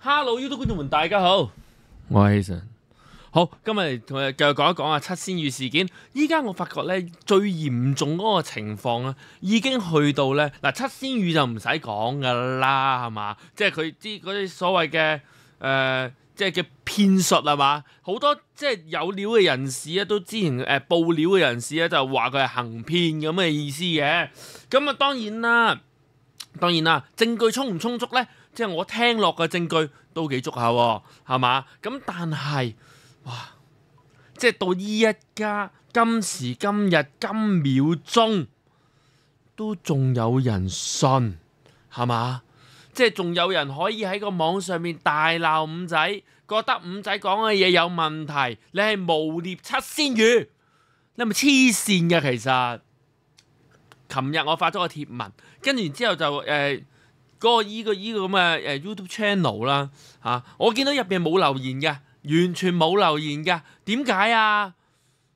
Hello YouTube 觀眾們，大家好，我係 Hazen。好，今日同我哋繼續講一講七仙羽事件。依家我發覺咧，最嚴重嗰個情況咧，已經去到咧嗱，七仙羽就唔使講噶啦，係嘛？即係佢啲嗰啲所謂嘅即係嘅騙術係嘛？好多即係有料嘅人士啊，都之前報料嘅人士咧，就話佢係行騙咁嘅意思嘅。咁啊，當然啦，證據充唔充足咧？即係我聽落嘅證據都幾足下喎，係嘛？咁但係，哇！即係到依一家今時今日今秒鐘，都仲有人信，係嘛？即係仲有人可以喺個網上面大鬧五仔，覺得五仔講嘅嘢有問題，你係誣衊七仙羽，你係咪黐線嘅？其實，琴日我發咗個貼文，跟住之後就嗰個依個咁嘅YouTube channel 啦嚇，我見到入邊冇留言嘅，完全冇留言嘅，點解啊？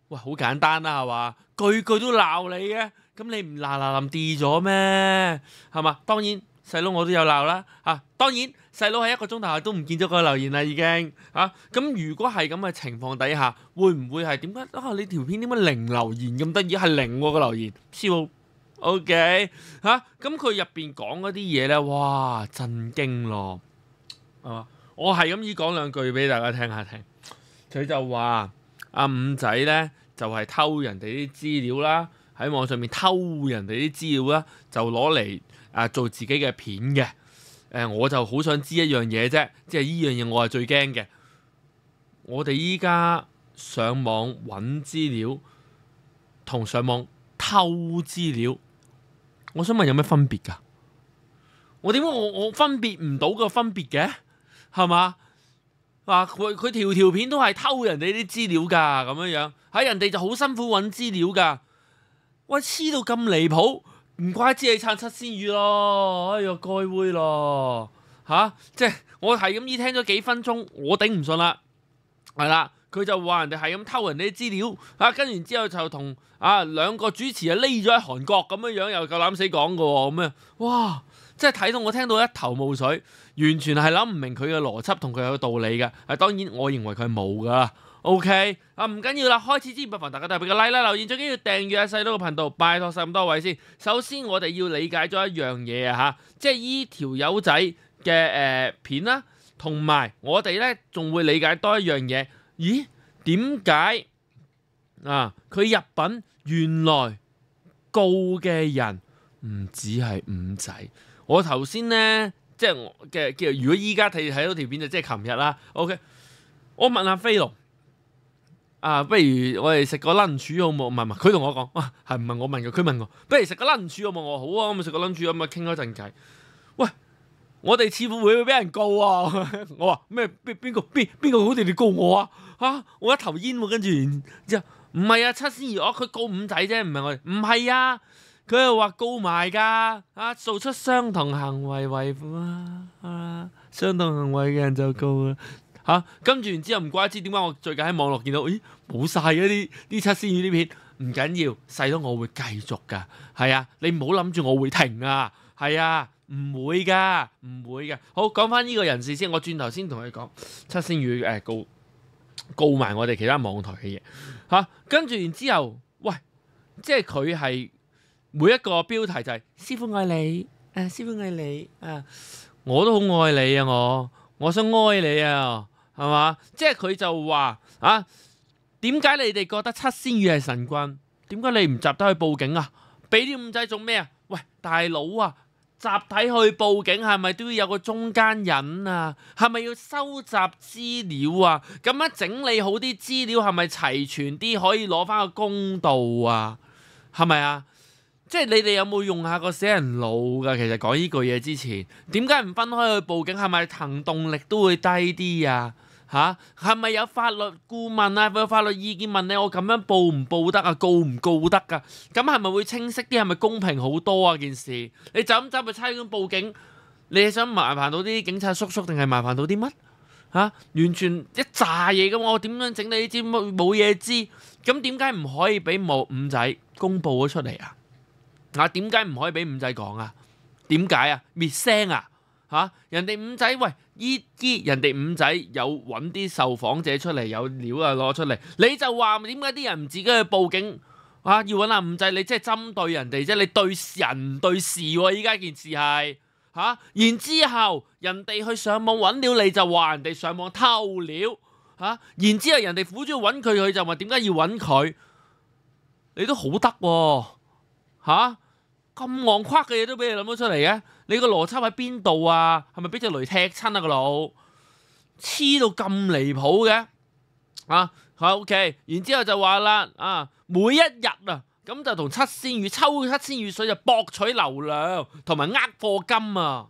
喂，好簡單啦，係嘛？句句都鬧你嘅，咁你唔嗱臨 delete 咗咩？係嘛？當然細佬我都有鬧啦嚇，當然細佬喺一個鐘頭後都唔見咗個留言啦已經嚇。咁如果係咁嘅情況底下，會唔會係點解啊？你條片點解零留言咁得意？係零喎個留言，超〜OK 嚇，咁佢入邊講嗰啲嘢咧，哇震驚咯，係嘛？我係咁意講兩句俾大家聽下聽。佢就話阿五仔咧就係偷人哋啲資料啦，喺網上面偷人哋啲資料啦，就攞嚟做自己嘅片嘅。我就好想知一樣嘢啫，即係依樣嘢我係最驚嘅。我哋依家上網揾資料同上網偷資料，我想問有咩分別㗎？我點解我分別唔到個分別嘅？係嘛？佢條片都係偷人哋啲資料㗎，咁樣喺人哋就好辛苦揾資料㗎。喂，黐到咁離譜，唔怪之你撐七仙羽咯。哎呀，該會咯即係我係咁意聽咗幾分鐘，我頂唔順啦，係啦。佢就話人哋係咁偷人哋啲資料，跟住之後就同兩個主持匿咗喺韓國咁樣，又夠膽死講嘅喎，咁樣哇！即係睇到我聽到一頭霧水，完全係諗唔明佢嘅邏輯同佢有道理嘅。當然我認為佢係冇噶。OK 唔緊要啦，開始之前不妨大家都俾個 like 啦，留言最緊要訂閱阿細佬個頻道，拜託晒咁多位先。首先我哋要理解咗一樣嘢即係依條友仔嘅片啦，同埋我哋咧仲會理解多一樣嘢。咦？點解佢入稟原來告嘅人唔止係五仔？我頭先咧即係我嘅如果依家睇到條片就即係琴日啦。OK， 我問下飛龍不如我哋食個 lunch 好冇？唔係，佢同我講係唔係我問佢？佢問我不如食個 lunch 好冇？我好啊，咁咪食個 lunch 咁啊，傾咗陣偈。喂！我哋似乎會俾人告啊！我話咩？邊個好似你告我啊？我一頭煙喎，跟住之後唔係七仙羽佢告五仔啫，唔係我哋，唔係啊！佢又話告埋㗎做出相同行為違法相同行為嘅人就告啦跟住然之後唔怪之點解我最近喺網絡見到，咦冇晒嗰啲七仙羽啲片，唔緊要，細佬我會繼續㗎，係啊，你唔好諗住我會停啊，係啊。唔會㗎。好，講翻呢個人士先，我轉頭先同佢講七仙羽告埋我哋其他網台嘅嘢跟住然之後，喂，即係佢係每一個標題就係、師父愛你，師父愛你我都好愛你啊，我想愛你啊，係嘛？即係佢就話點解你哋覺得七仙羽係神棍？點解你唔集得去報警啊？俾啲五仔做咩啊？喂，大佬啊！集體去報警係咪都要有個中間人啊？係咪要收集資料啊？咁樣整理好啲資料係咪齊全啲，可以攞翻個公道啊？係咪啊？即係你哋有冇用下個死人腦㗎？其實講呢句嘢之前，點解唔分開去報警？係咪行動力都會低啲啊？係咪有法律顧問啊？有法律意見問你，我咁樣報唔報得啊？告唔告得㗎？咁係咪會清晰啲？係咪公平好多啊？件事你就咁走去差館報警，你係想麻煩到啲警察叔叔定係麻煩到啲乜？完全一紮嘢咁，我點樣整你知冇嘢知？咁點解唔可以俾五仔公佈咗出嚟啊？點解唔可以俾五仔講啊？點解啊？滅聲啊？人哋五仔喂人哋五仔有揾啲受訪者出嚟，有料啊攞出嚟，你就話點解啲人唔自己去報警啊？要揾阿五仔，你即係針對人哋啫，你對人對事喎、啊，依家件事係嚇，然之後人哋去上網揾料，你就話人哋上網偷料嚇，然之後人哋苦咗揾佢，佢就話點解要揾佢？你都好得喎嚇，咁戇誇嘅嘢都俾你諗到出嚟嘅，你個邏輯喺邊度啊？係咪俾隻雷踢親啊個腦？黐到咁離譜嘅啊！好 OK， 然之後就話啦啊，每一日啊咁就同七仙羽抽七仙羽水就博取流量同埋呃課金啊！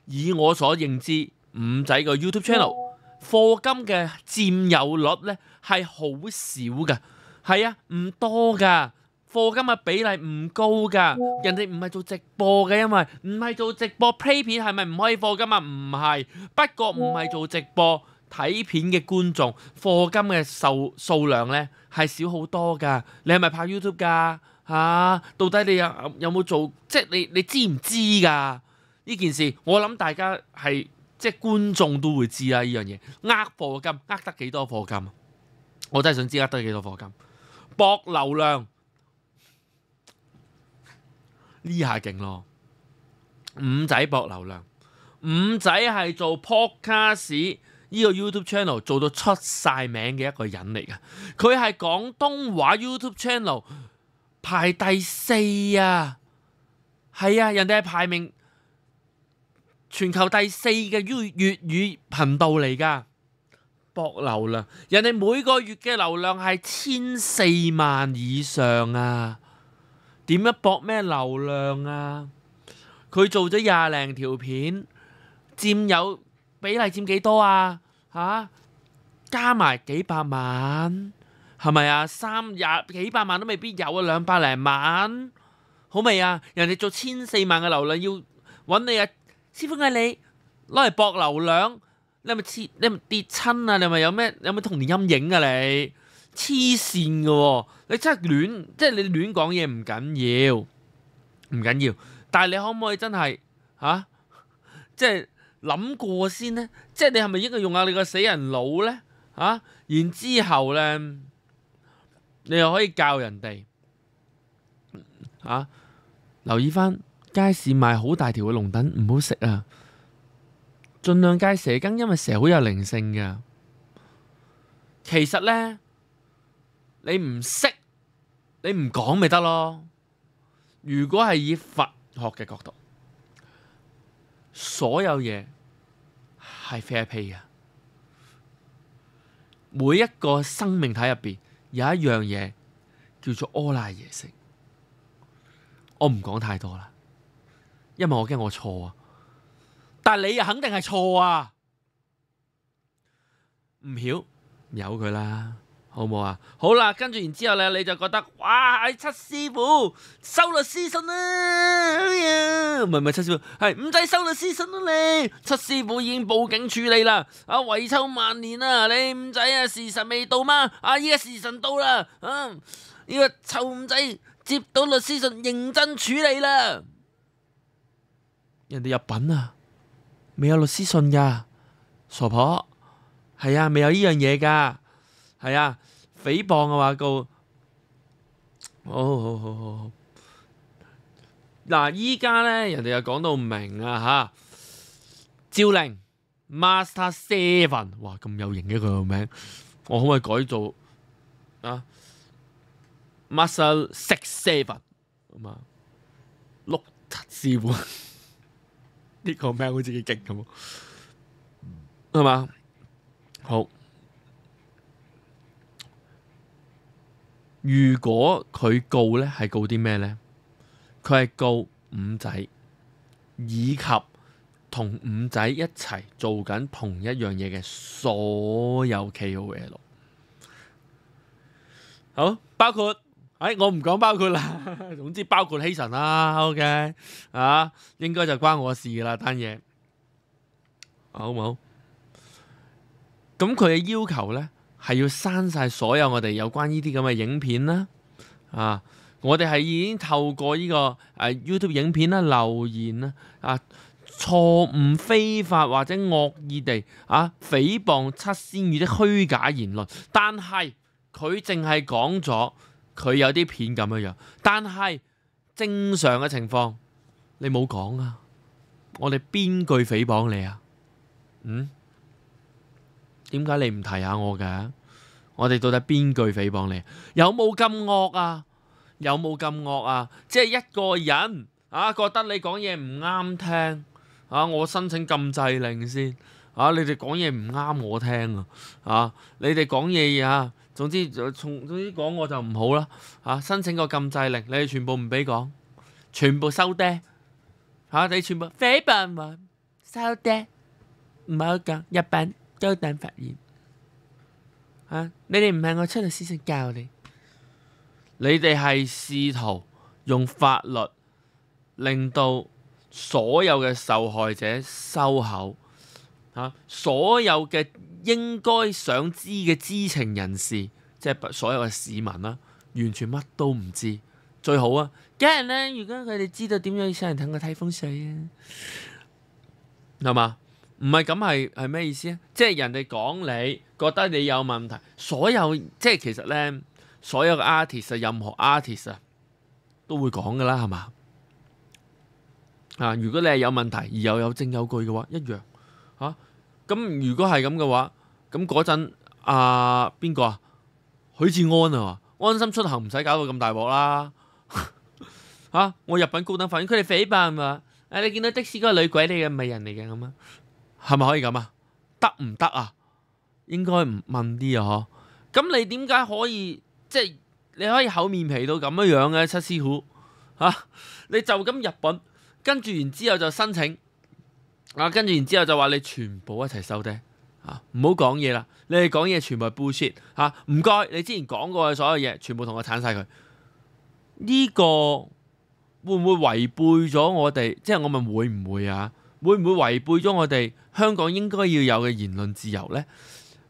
以我所認知，五仔個 YouTube channel 課金嘅佔有率咧係好少噶，係啊，唔多噶。課金嘅比例唔高㗎，人哋唔係做直播嘅，因為唔係做直播 play 片係咪唔可以課金啊？唔係，不過唔係做直播睇片嘅觀眾課金嘅數量咧係少好多㗎。你係咪拍 YouTube 㗎？嚇，到底你有冇做？即係你知唔知㗎？呢件事我諗大家係即係觀眾都會知啦。呢樣嘢課金呃得幾多課金？我真係想知呃得幾多課金？博流量。呢下勁咯，五仔博流量，五仔係做 podcast 呢個 YouTube channel 做到出晒名嘅一個人嚟㗎，佢係廣東話 YouTube channel 排第4啊，係啊，人哋係排名全球第4嘅粵語頻道嚟㗎，博流量，人哋每個月嘅流量係14萬以上啊！點樣博咩流量啊？佢做咗20零條片，佔有比例佔幾多啊？嚇，加埋幾百萬，係咪啊？20幾百萬都未必有啊，200零萬，好未啊？人哋做1400萬嘅流量要揾你啊，師傅嗌你攞嚟博流量，你係咪跌親啊？你係咪有咩童年陰影啊你？黐線嘅喎，你真係即係你亂講嘢唔緊要，但係你可唔可以真係即係諗過先呢？即係你係咪應該用下你個死人腦呢？然之後呢，你又可以教人哋留意翻街市賣好大條嘅龍躉唔好食啊！盡量戒蛇羹，因為蛇好有靈性㗎。其實呢。你唔識，你唔講咪得咯。如果係以佛學嘅角度，所有嘢係 fair play 嘅。每一個生命體入邊有一樣嘢叫做阿賴耶識。我唔講太多啦，因為我驚我錯啊。但係你又肯定係錯啊。唔曉由佢啦。好唔好啊？好啦，跟住然之後咧，你就覺得哇！七師傅收律師信啦，哎呀，唔係七師傅，係五仔收律師信啦你。七師傅已經報警處理啦，遺臭萬年啊！你五仔啊，時辰未到嗎？依家時辰到啦，呢個臭五仔接到律師信，認真處理啦。人哋入稟啊，未有律師信噶，傻婆，係啊，未有呢樣嘢噶。係啊，誹謗嘅話告，好。嗱，依家咧人哋又講到明啊嚇，趙玲 Master Seven， 哇咁有型嘅佢個名，我可唔可以改做Master 6-7咁啊？碌七師傅呢個名好似幾勁咁，係嘛？好。如果佢告咧，係告啲咩咧？佢係告五仔，以及同五仔一齊做緊同一樣嘢嘅所有 KOL。好，包括我唔講包括啦，總之包括希神啦。OK 應該就關我事噶啦單嘢，好唔好？咁佢嘅要求咧？係要刪晒所有我哋有關呢啲咁嘅影片啦，我哋係已經透過呢個YouTube 影片啦、留言啦、錯誤、非法或者惡意地誹謗七仙羽的虛假言論，但係佢淨係講咗佢有啲片咁樣，但係正常嘅情況你冇講啊，我哋邊句誹謗你啊？點解你唔提下我嘅？我哋到底邊句誹謗你？有冇咁惡啊？有冇咁惡啊？即係一個人覺得你講嘢唔啱聽我申請禁制令先你哋講嘢唔啱我聽你哋講嘢總之講我就唔好啦申請個禁制令，你哋全部唔俾講，全部收爹你全部誹謗我收爹，唔好講，日本高等法院你哋唔係我出嚟思想教你哋係試圖用法律令到所有嘅受害者收口所有嘅應該想知嘅知情人士，即係所有嘅市民完全乜都唔知。最好梗係啦，如果佢哋知道點樣上嚟睇我睇風水係嘛？唔係咁係咩意思啊？即係人哋講你覺得你有問題，所有即係其實咧，所有嘅 artist 任何 artist 都會講噶啦，係嘛？如果你係有問題而又有證有據嘅話，一樣咁如果係咁嘅話，咁嗰陣邊個許志安安心出行唔使搞到咁大鑊啦我入稟高等法院，佢哋誹謗你見到的士嗰個女鬼嚟嘅，唔係人嚟嘅咁係咪可以咁得唔得啊？應該唔問啲咁你點解可以即係你可以厚面皮到咁樣嘅七師傅你就咁入稟，跟住然之後就申請跟住然之後就話你全部一齊收爹唔好講嘢啦，你哋講嘢全部係 bullshit 唔該，你之前講過嘅所有嘢全部同我鏟晒佢。呢個會唔會違背咗我哋？即係我問會唔會會唔會違背咗我哋香港應該要有嘅言論自由呢？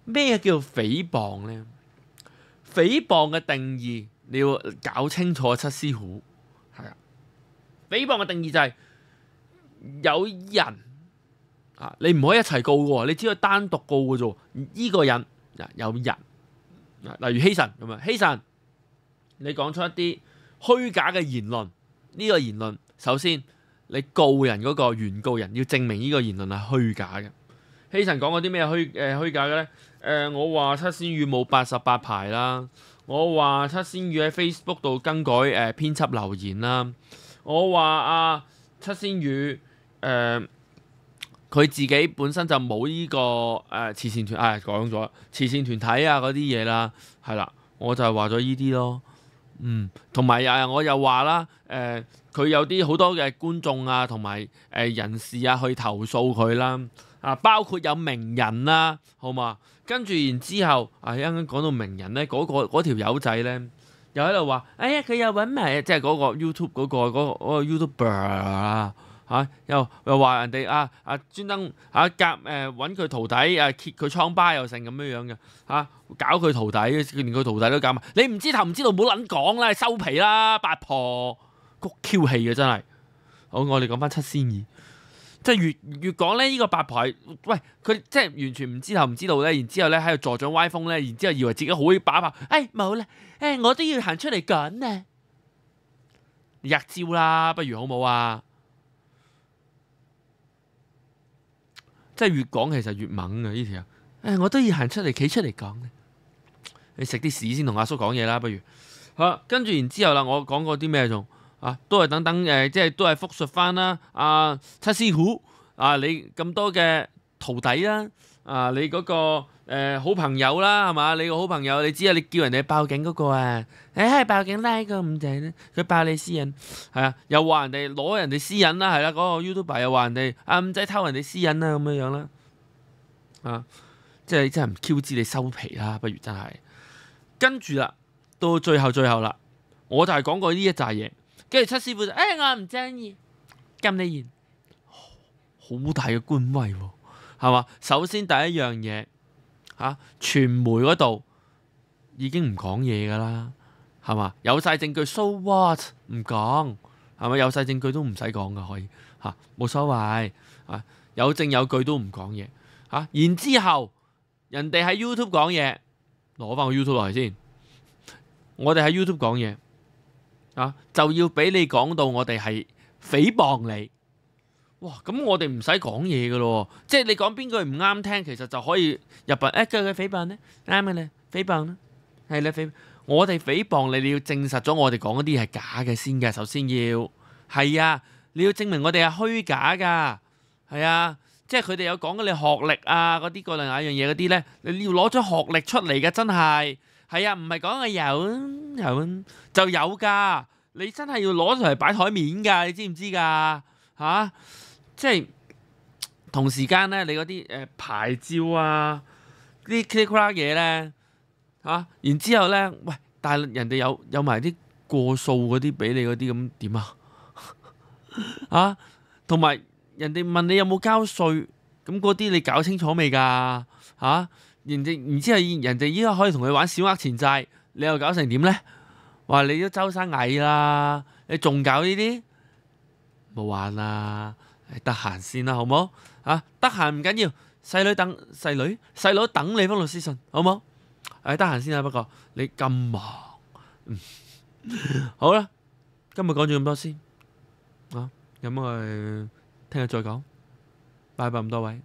咩叫誹謗呢？誹謗嘅定義你要搞清楚七師傅誹謗嘅定義就係有人你唔可以一齊告嘅，你只可以單獨告嘅啫。呢個人有人例如希神咁希神你講出一啲虛假嘅言論，呢個言論首先你告人嗰個原告人要證明呢個言論係虛假嘅。希神講過啲咩虛假嘅咧？我話七仙羽冇88牌啦，我話七仙羽喺 Facebook 度更改編輯留言啦，我話七仙羽佢自己本身就冇呢個慈善團講咗慈善團體嗰啲嘢啦，係啦，我就係話咗呢啲咯。同埋我又話啦，佢有啲好多嘅觀眾同埋人士去投訴佢啦，包括有名人啦，好嘛？跟住然之後一陣間講到名人咧，嗰條友仔咧又喺度話，哎呀佢又揾埋即係嗰個 YouTube 嗰個 YouTuber又話人哋專登揾佢徒弟揭佢瘡疤又成咁樣嘅搞佢徒弟，連佢徒弟都搞埋。你唔知頭唔知道，唔好撚講啦，收皮啦，八婆谷 Q 氣嘅真係。好，我哋講翻七仙羽，即係越講咧，呢個八婆係喂佢即係完全唔知頭唔知道咧，然之後咧喺度助長歪風咧，然之後以為自己好把炮，冇啦，我都要行出嚟講啊，吔招啦，不如好冇啊？即係越講其實越猛嘅呢條，我都要行出嚟企出嚟講。你食啲屎先同阿叔講嘢啦，不如跟住然之後啦，我講過啲咩仲都係等等即係都係復述翻啦。七師傅你咁多嘅徒弟啦，你嗰個好朋友啦，係嘛？你個好朋友，你知你叫人哋報警嗰個係報警拉個咁滯咧，佢爆你私隱又話人哋攞人哋私隱啦，係啦，嗰個 YouTuber 又話人哋唔使偷人哋私隱啦，咁樣啦，即係你真係唔 Q 知你收皮啦，不如真係。跟住啦，到最後啦，我就係講過呢一紮嘢，跟住七師傅就我唔中意，禁你言，好大嘅官威喎，係嘛？首先第一樣嘢傳媒嗰度已經唔講嘢噶啦，係嘛？有晒證據 ，so what 唔講係咪？有晒證據都唔使講噶，可以嚇，冇所謂啊，有證有據都唔講嘢嚇。然之後人哋喺 YouTube 講嘢，攞翻個 YouTube 落嚟先。我哋喺 YouTube 講嘢啊，就要俾你講到我哋係誹謗你。哇！咁我哋唔使講嘢噶咯，即係你講邊句唔啱聽，其實就可以入邊句嘅誹謗咧，啱嘅咧，誹謗啦，係啦，我哋誹謗你，你要證實咗我哋講嗰啲係假嘅先嘅，首先要係啊，你要證明我哋係虛假噶，係啊，即係佢哋有講緊你學歷啊嗰啲嗰兩樣嘢嗰啲咧，你要攞咗學歷出嚟嘅，真係係啊，唔係講係有就有噶，你真係要攞出嚟擺台面噶，你知唔知㗎嚇？即係同時間咧，你嗰啲牌照啊，啲 click 嘢咧嚇，然之後咧，喂，但係人哋有埋啲過數嗰啲俾你嗰啲，咁點啊？嚇，同埋人哋問你有冇交稅，咁嗰啲你搞清楚未㗎？嚇，然之後人哋依家可以同佢玩小額錢債，你又搞成點咧？話你都周生蟻啦，你仲搞呢啲？冇玩啦！得閒先啦，好冇？嚇，得閒唔緊要，細佬等你封律師信，好冇？得閒先啦，不過你咁忙，好啦，今日講咗咁多先，咁我哋聽日再講，拜拜咁多位。